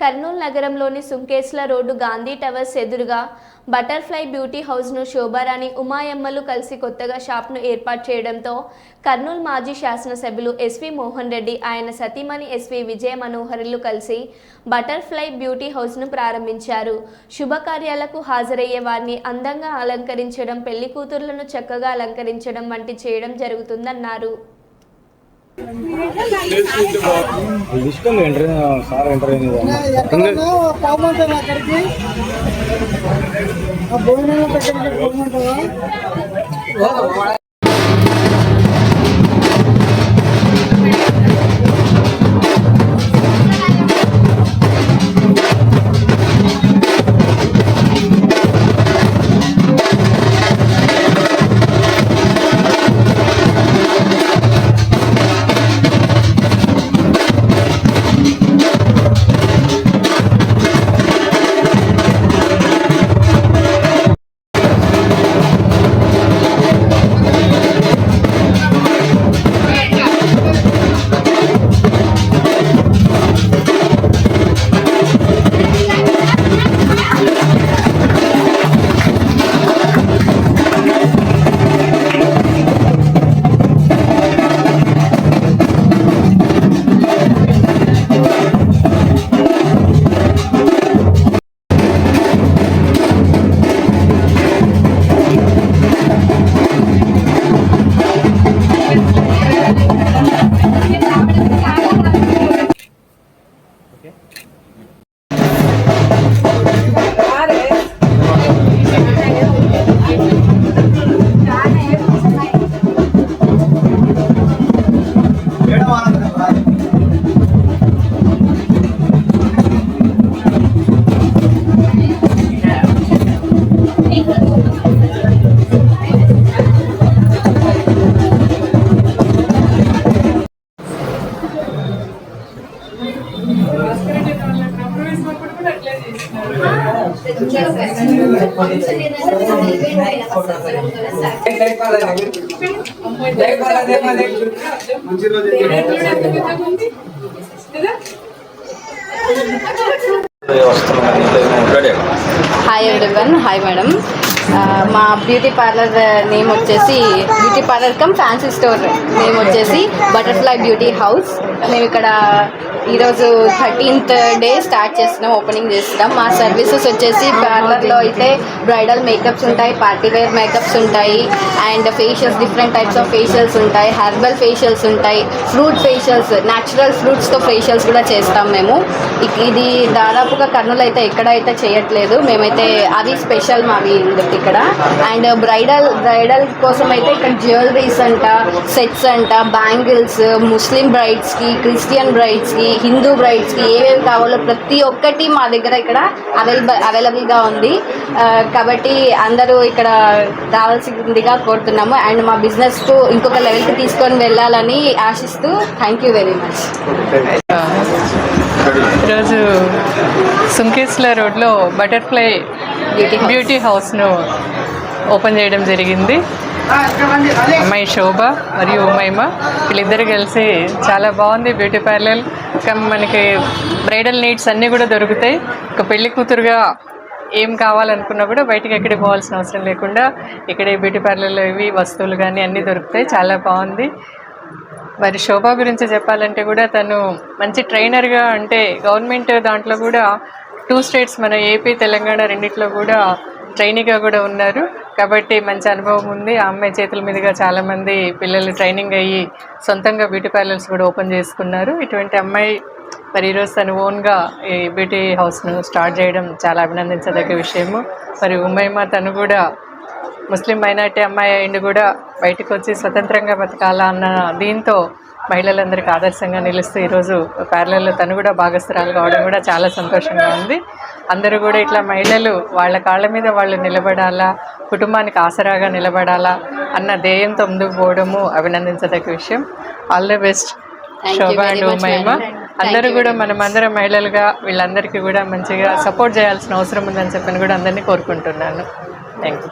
కర్నూలు నగరంలోని సుంకేస్ల road Gandhi towers ఎదురుగా butterfly beauty హౌస్ను Shobharani ఉమాయమ్మలు కలిసి కొత్తగా షాప్ను ఏర్పాటు చేయడంతో కర్నూలు మాజీ శాసనసభ్యులు ఎస్వి మోహన్ రెడ్డి ఆయన సతీమణి ఎస్వి విజయ మనోహర్లు కలిసి బటర్ఫ్లై బ్యూటీ హౌస్ను ప్రారంభించారు. శుభకార్యాలకు హాజరయ్యే వారిని అందంగా అలంకరించడం, పెళ్లి కూతుర్లను చక్కగా అలంకరించడం వంటి చేయడం జరుగుతుందన్నారు. Hi everyone, hi madam. మా బ్యూటీ పార్లర్ నేమ్ వచ్చేసి beauty parlour come fancy store name వచ్చేసి బటర్ఫ్లై బ్యూటీ హౌస్. మేము ఇక్కడ ఈరోజు 13th డే స్టార్ట్ చేస్తున్నాం, ఓపెనింగ్ చేస్తున్నాం. మా సర్వీసెస్ వచ్చేసి పార్లర్లో అయితే బ్రైడల్ మేకప్స్ ఉంటాయి, పార్టీ వేర్ మేకప్స్ ఉంటాయి, and facials, different types of facials ఉంటాయి, హెర్బల్ ఫేషియల్స్ ఉంటాయి, ఫ్రూట్ ఫేషియల్స్, న్యాచురల్ ఫ్రూట్స్తో ఫేషియల్స్ కూడా చేస్తాం మేము. ఇది దాదాపుగా కర్నూలు అయితే ఎక్కడైతే చేయట్లేదు, మేమైతే అది స్పెషల్ మావి ఇక్కడ. అండ్ బ్రైడల్ కోసం అయితే ఇక్కడ జ్యువెలరీస్ అంట, సెట్స్ అంట, బ్యాంగిల్స్, ముస్లిం బ్రైడ్స్కి, క్రిస్టియన్ బ్రైడ్స్కి, హిందూ బ్రైడ్స్కి ఏమేమి కావాలో ప్రతి ఒక్కటి మా దగ్గర ఇక్కడ అవైలబుల్గా ఉంది. కాబట్టి అందరూ ఇక్కడ రావాల్సిందిగా కోరుతున్నాము. అండ్ మా బిజినెస్కు ఇంకొక లెవెల్కి తీసుకొని వెళ్ళాలని ఆశిస్తూ థ్యాంక్ యూ వెరీ మచ్. ఈరోజు సుంకేస్ల రోడ్లో బటర్ఫ్లై బ్యూటీ హౌస్ను ఓపెన్ చేయడం జరిగింది. అమ్మాయి శోభ మరియు ఉమైమ వీళ్ళిద్దరు కలిసి చాలా బాగుంది బ్యూటీ పార్లర్. మనకి బ్రైడల్ నీడ్స్ అన్నీ కూడా దొరుకుతాయి. ఒక పెళ్లి కూతురుగా ఏం కావాలనుకున్నా కూడా బయటికి ఎక్కడికి పోవాల్సిన అవసరం లేకుండా ఇక్కడే బ్యూటీ పార్లర్లో ఇవి వస్తువులు కానీ అన్నీ దొరుకుతాయి. చాలా బాగుంది. మరి శోభ గురించి చెప్పాలంటే కూడా తను మంచి ట్రైనర్గా, అంటే గవర్నమెంట్ దాంట్లో కూడా 2 స్టేట్స్ మన ఏపీ, తెలంగాణ రెండిట్లో కూడా ట్రైనీగా కూడా ఉన్నారు. కాబట్టి మంచి అనుభవం ఉంది. ఆ అమ్మాయి చేతుల మీదుగా చాలామంది పిల్లలు ట్రైనింగ్ అయ్యి సొంతంగా బ్యూటీ పార్లర్స్ కూడా ఓపెన్ చేసుకున్నారు. ఇటువంటి అమ్మాయి మరి ఈరోజు తను ఓన్గా ఈ బ్యూటీ హౌస్ను స్టార్ట్ చేయడం చాలా అభినందించదగ్గ విషయము. మరి ఉమైమ తను కూడా ముస్లిం మైనార్టీ అమ్మాయి అయింది కూడా బయటకు వచ్చి స్వతంత్రంగా బతకాలా అన్న దీంతో మహిళలందరికీ ఆదర్శంగా నిలుస్తూ ఈరోజు పార్లర్లో తను కూడా భాగస్థురాలు కావడం కూడా చాలా సంతోషంగా ఉంది. అందరూ కూడా ఇట్లా మహిళలు వాళ్ళ కాళ్ళ మీద వాళ్ళు నిలబడాలా, కుటుంబానికి ఆసరాగా నిలబడాలా అన్న ధ్యేయంతో ముందుకు పోవడము అభినందించదగ్గ విషయం. All the best Shobha and Umaima. అందరూ కూడా మనమందరం మహిళలుగా వీళ్ళందరికీ కూడా మంచిగా సపోర్ట్ చేయాల్సిన అవసరం ఉందని చెప్పని కూడా అందరినీ కోరుకుంటున్నాను. Thank you.